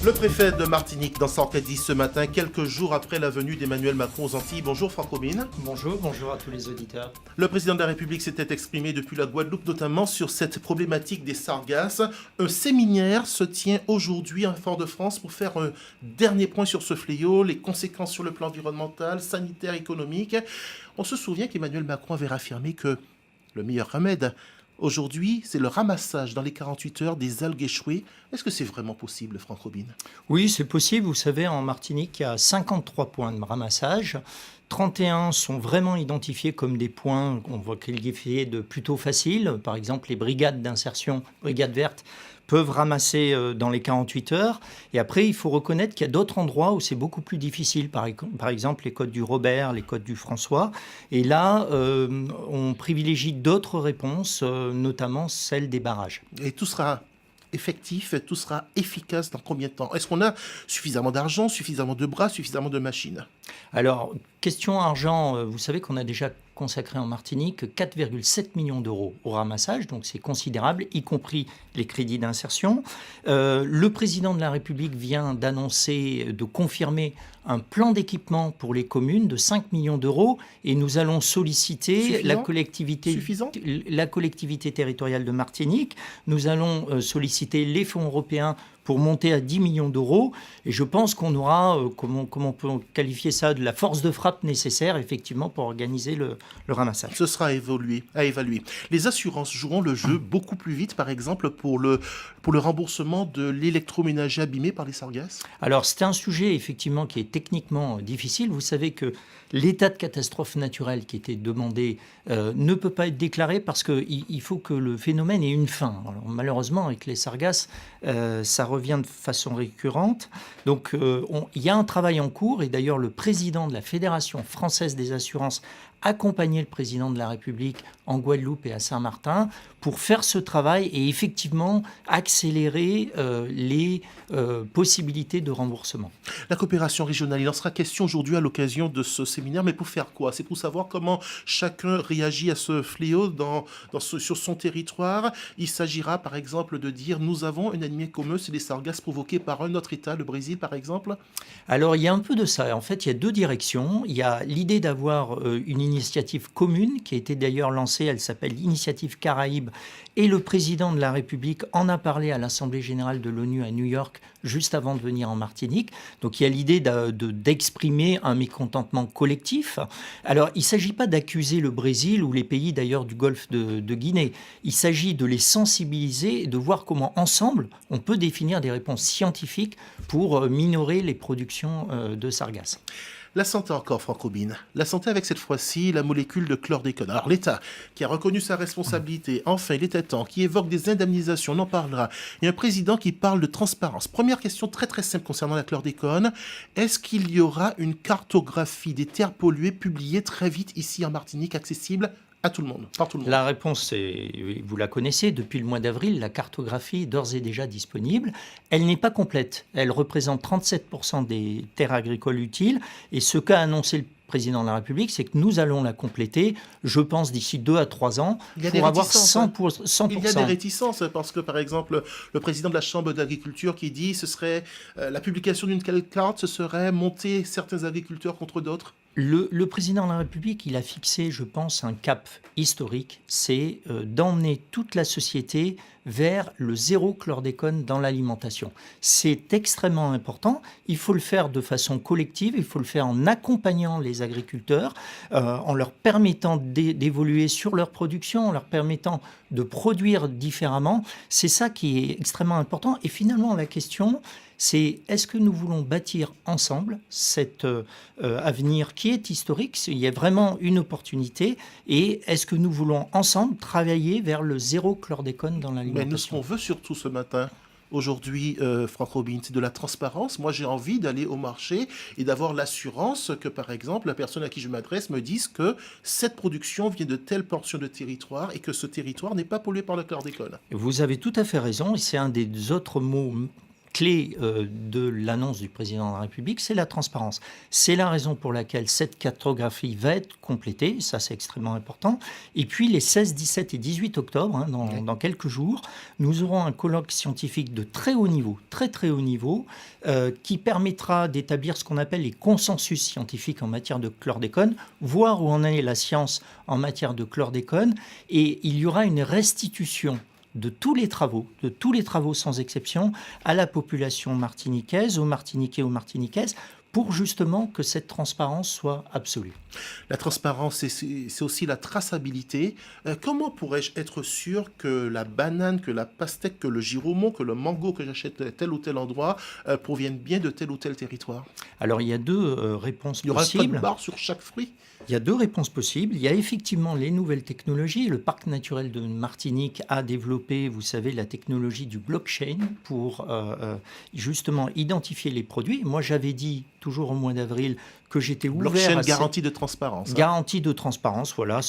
Le préfet de Martinique dans sa enquête dit ce matin, quelques jours après la venue d'Emmanuel Macron aux Antilles. Bonjour Franck Robine. Bonjour à tous les auditeurs. Le président de la République s'était exprimé depuis la Guadeloupe, notamment sur cette problématique des sargasses. Un séminaire se tient aujourd'hui à Fort-de-France pour faire un dernier point sur ce fléau, les conséquences sur le plan environnemental, sanitaire, économique. On se souvient qu'Emmanuel Macron avait affirmé que le meilleur remède aujourd'hui, c'est le ramassage dans les 48 heures des algues échouées. Est-ce que c'est vraiment possible, Franck Robine ? Oui, c'est possible. Vous savez, en Martinique, il y a 53 points de ramassage. 31 sont vraiment identifiés comme des points qu'on va qualifier de plutôt faciles. Par exemple, les brigades d'insertion, brigades vertes, peuvent ramasser dans les 48 heures. Et après, il faut reconnaître qu'il y a d'autres endroits où c'est beaucoup plus difficile. Par exemple, les côtes du Robert, les côtes du François. Et là, on privilégie d'autres réponses, notamment celle des barrages. Et tout sera effectif, tout sera efficace dans combien de temps ? Est-ce qu'on a suffisamment d'argent, suffisamment de bras, suffisamment de machines ? Alors, question argent, vous savez qu'on a déjà consacré en Martinique 4,7 millions d'euros au ramassage, donc c'est considérable, y compris les crédits d'insertion. Le président de la République vient d'annoncer, de confirmer un plan d'équipement pour les communes de 5 millions d'euros et nous allons solliciter la collectivité territoriale de Martinique. Nous allons solliciter les fonds européens pour monter à 10 millions d'euros. Et je pense qu'on aura, comment on peut qualifier ça, de la force de frappe nécessaire, effectivement, pour organiser le ramassage. Ce sera à évaluer. Les assurances joueront le jeu beaucoup plus vite, par exemple, pour le remboursement de l'électroménager abîmé par les sargasses ? Alors, c'est un sujet, effectivement, qui est techniquement difficile. Vous savez que l'état de catastrophe naturelle qui était demandé ne peut pas être déclaré parce qu'il faut que le phénomène ait une fin. Alors, malheureusement, avec les sargasses, ça revient de façon récurrente. Donc, il y a un travail en cours et d'ailleurs, le président de la Fédération française des assurances accompagner le président de la République en Guadeloupe et à Saint-Martin pour faire ce travail et effectivement accélérer les possibilités de remboursement. La coopération régionale, il en sera question aujourd'hui à l'occasion de ce séminaire, mais pour faire quoi ? C'est pour savoir comment chacun réagit à ce fléau sur son territoire. Il s'agira par exemple de dire nous avons un ennemi commun, c'est les sargasses provoquées par un autre État, le Brésil par exemple. Alors il y a un peu de ça. En fait, il y a deux directions. Il y a l'idée d'avoir une initiative commune qui a été d'ailleurs lancée, elle s'appelle l'Initiative Caraïbes et le président de la République en a parlé à l'Assemblée générale de l'ONU à New York juste avant de venir en Martinique. Donc il y a l'idée d'exprimer un mécontentement collectif. Alors il ne s'agit pas d'accuser le Brésil ou les pays d'ailleurs du golfe de Guinée. Il s'agit de les sensibiliser et de voir comment ensemble on peut définir des réponses scientifiques pour minorer les productions de sargasses. La santé encore, Franck Robine. La santé avec cette fois-ci la molécule de chlordécone. Alors l'État qui a reconnu sa responsabilité, enfin il était temps, qui évoque des indemnisations, on en parlera. Il y a un président qui parle de transparence. Première question très très simple concernant la chlordécone. Est-ce qu'il y aura une cartographie des terres polluées publiée très vite ici en Martinique, accessible à tout le monde, par tout le monde? La réponse est, vous la connaissez, depuis le mois d'avril, la cartographie est d'ores et déjà disponible. Elle n'est pas complète. Elle représente 37% des terres agricoles utiles. Et ce qu'a annoncé le président de la République, c'est que nous allons la compléter, je pense, d'ici 2 à 3 ans, pour avoir 100%. Il y a des réticences, parce que, par exemple, le président de la Chambre d'agriculture qui dit ce serait la publication d'une carte, ce serait monter certains agriculteurs contre d'autres. Le président de la République, il a fixé, je pense, un cap historique, c'est d'emmener toute la société vers le zéro chlordécone dans l'alimentation. C'est extrêmement important, il faut le faire de façon collective, il faut le faire en accompagnant les agriculteurs, en leur permettant d'évoluer sur leur production, en leur permettant de produire différemment. C'est ça qui est extrêmement important. Et finalement, la question, c'est est-ce que nous voulons bâtir ensemble cet avenir qui est historique ? Il y a vraiment une opportunité. Et est-ce que nous voulons ensemble travailler vers le zéro chlordécone dans l'alimentation ? Mais nous, ce qu'on veut surtout ce matin, aujourd'hui, Franck Robine, c'est de la transparence. Moi, j'ai envie d'aller au marché et d'avoir l'assurance que, par exemple, la personne à qui je m'adresse me dise que cette production vient de telle portion de territoire et que ce territoire n'est pas pollué par le chlordécone. Vous avez tout à fait raison. Et c'est un des autres mots clé de l'annonce du président de la République, c'est la transparence. C'est la raison pour laquelle cette cartographie va être complétée, ça c'est extrêmement important. Et puis les 16, 17 et 18 octobre, dans quelques jours, nous aurons un colloque scientifique de très haut niveau, très très haut niveau, qui permettra d'établir ce qu'on appelle les consensus scientifiques en matière de chlordécone, voir où en est la science en matière de chlordécone, et il y aura une restitution de tous les travaux sans exception, à la population martiniquaise, aux Martiniquais, aux Martiniquaises, pour justement que cette transparence soit absolue. La transparence, c'est aussi la traçabilité. Comment pourrais-je être sûr que la banane, que la pastèque, que le giromon, que le mango que j'achète à tel ou tel endroit proviennent bien de tel ou tel territoire? Alors, il y a deux réponses Il y aura un possibles. code barre sur chaque fruit? Il y a deux réponses possibles. Il y a effectivement les nouvelles technologies. Le parc naturel de Martinique a développé, vous savez, la technologie du blockchain pour justement identifier les produits. Moi, j'avais dit, toujours au mois d'avril, que j'étais ouvert Blockchain, à garantie de transparence. Garantie de transparence, voilà,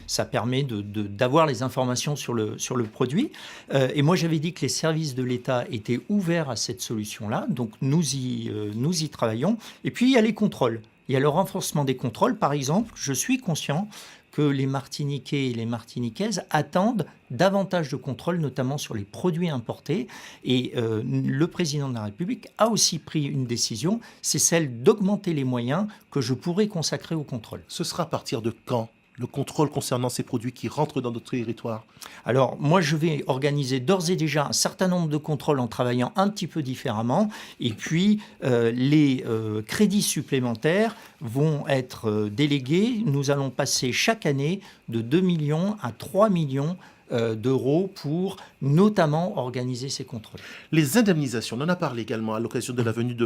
ça permet d'avoir les informations sur le produit. Et moi, j'avais dit que les services de l'État étaient ouverts à cette solution-là, donc nous y travaillons. Et puis, il y a les contrôles. Il y a le renforcement des contrôles. Par exemple, je suis conscient que les Martiniquais et les Martiniquaises attendent davantage de contrôles, notamment sur les produits importés. Et le président de la République a aussi pris une décision, c'est celle d'augmenter les moyens que je pourrais consacrer au contrôle. Ce sera à partir de quand le contrôle concernant ces produits qui rentrent dans notre territoire? Alors, moi, je vais organiser d'ores et déjà un certain nombre de contrôles en travaillant un petit peu différemment. Et puis, les crédits supplémentaires vont être délégués. Nous allons passer chaque année de 2 millions à 3 millions d'euros pour notamment organiser ces contrôles. Les indemnisations, on en a parlé également à l'occasion de la venue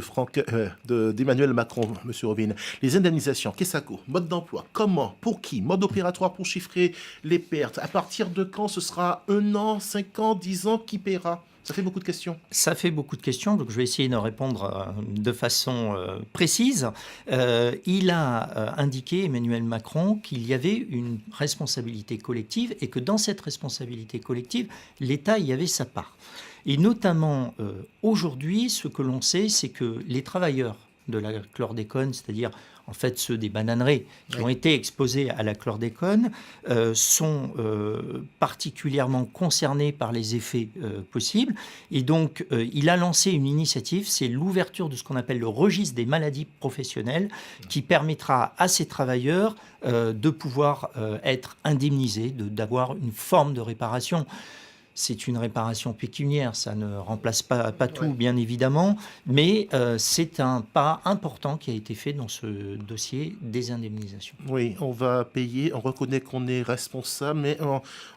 d'Emmanuel Macron, M. Robin. Les indemnisations, qu'est-ce que ça coûte? Mode d'emploi, comment, pour qui? Mode opératoire pour chiffrer les pertes. À partir de quand ce sera 1 an, 5 ans, 10 ans? Qui paiera? Ça fait beaucoup de questions. Ça fait beaucoup de questions, donc je vais essayer de répondre de façon précise. Il a indiqué, Emmanuel Macron, qu'il y avait une responsabilité collective et que dans cette responsabilité collective, l'État y avait sa part. Et notamment, aujourd'hui, ce que l'on sait, c'est que les travailleurs de la chlordécone, c'est-à-dire en fait ceux des bananeraies qui ont été exposés à la chlordécone, sont particulièrement concernés par les effets possibles. Et donc, il a lancé une initiative, c'est l'ouverture de ce qu'on appelle le registre des maladies professionnelles, qui permettra à ces travailleurs de pouvoir être indemnisés, d'avoir une forme de réparation. C'est une réparation pécuniaire, ça ne remplace pas tout, bien évidemment, mais c'est un pas important qui a été fait dans ce dossier des indemnisations. Oui, on va payer, on reconnaît qu'on est responsable, mais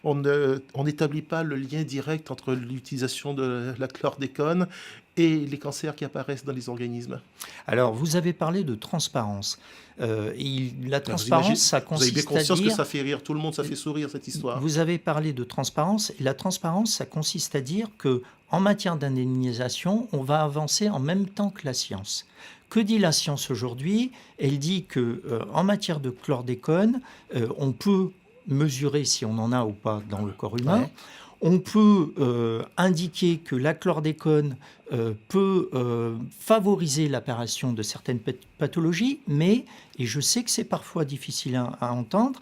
on n'établit pas le lien direct entre l'utilisation de la chlordécone et les cancers qui apparaissent dans les organismes. Alors, vous avez parlé de transparence. La transparence, ça consiste à dire... Vous avez bien conscience que ça fait rire tout le monde, ça fait sourire cette histoire. Vous avez parlé de transparence, et la transparence, ça consiste à dire que en matière d'indemnisation, on va avancer en même temps que la science. Que dit la science aujourd'hui? Elle dit que en matière de chlordécone, on peut mesurer si on en a ou pas dans le corps humain. Ouais. On peut indiquer que la chlordécone peut favoriser l'apparition de certaines pathologies, mais, et je sais que c'est parfois difficile à entendre,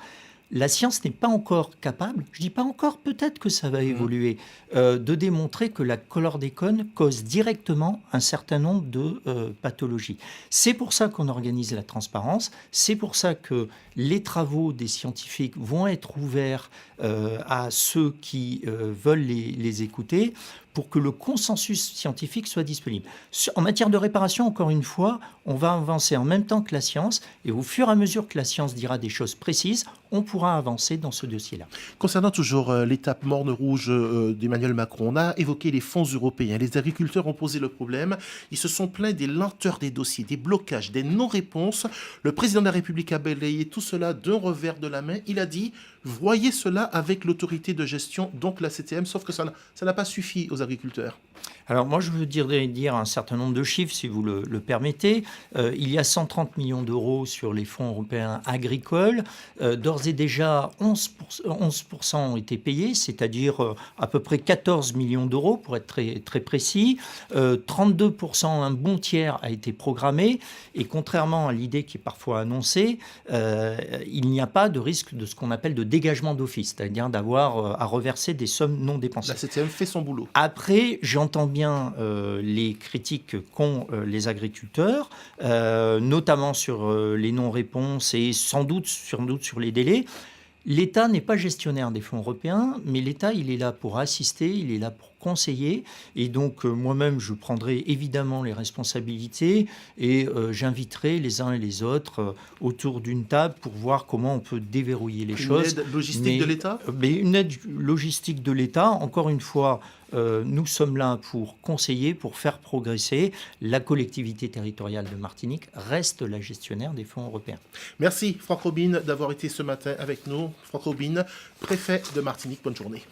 la science n'est pas encore capable, je dis pas encore, peut-être que ça va évoluer, de démontrer que la chlordécone cause directement un certain nombre de pathologies. C'est pour ça qu'on organise la transparence, c'est pour ça que les travaux des scientifiques vont être ouverts à ceux qui veulent les écouter, pour que le consensus scientifique soit disponible. En matière de réparation, encore une fois, on va avancer en même temps que la science, et au fur et à mesure que la science dira des choses précises, on pourra avancer dans ce dossier-là. Concernant toujours l'étape morne rouge d'Emmanuel Macron, on a évoqué les fonds européens. Les agriculteurs ont posé le problème. Ils se sont plaints des lenteurs des dossiers, des blocages, des non-réponses. Le président de la République a balayé tout cela d'un revers de la main. Il a dit « Voyez cela avec l'autorité de gestion, donc la CTM », sauf que ça n'a pas suffi aux agriculteurs. Alors moi, je veux dire un certain nombre de chiffres, si vous le permettez. Il y a 130 millions d'euros sur les fonds européens agricoles. D'ores et déjà, 11% ont été payés, c'est-à-dire à peu près 14 millions d'euros, pour être très, très précis. 32%, un bon tiers, a été programmé. Et contrairement à l'idée qui est parfois annoncée, il n'y a pas de risque de ce qu'on appelle de dégagement d'office, c'est-à-dire d'avoir à reverser des sommes non dépensées. La CTM fait son boulot. Après, j'entends bien les critiques qu'ont les agriculteurs, notamment sur les non-réponses et sans doute sur les délais. L'État n'est pas gestionnaire des fonds européens, mais l'État, il est là pour assister, il est là pour conseiller. Et donc, moi-même, je prendrai évidemment les responsabilités et j'inviterai les uns et les autres autour d'une table pour voir comment on peut déverrouiller les choses. Une aide logistique de l'État ? Mais une aide logistique de l'État, encore une fois, nous sommes là pour conseiller, pour faire progresser. La collectivité territoriale de Martinique reste la gestionnaire des fonds européens. Merci Franck Robine d'avoir été ce matin avec nous. Franck Robine, préfet de Martinique, bonne journée.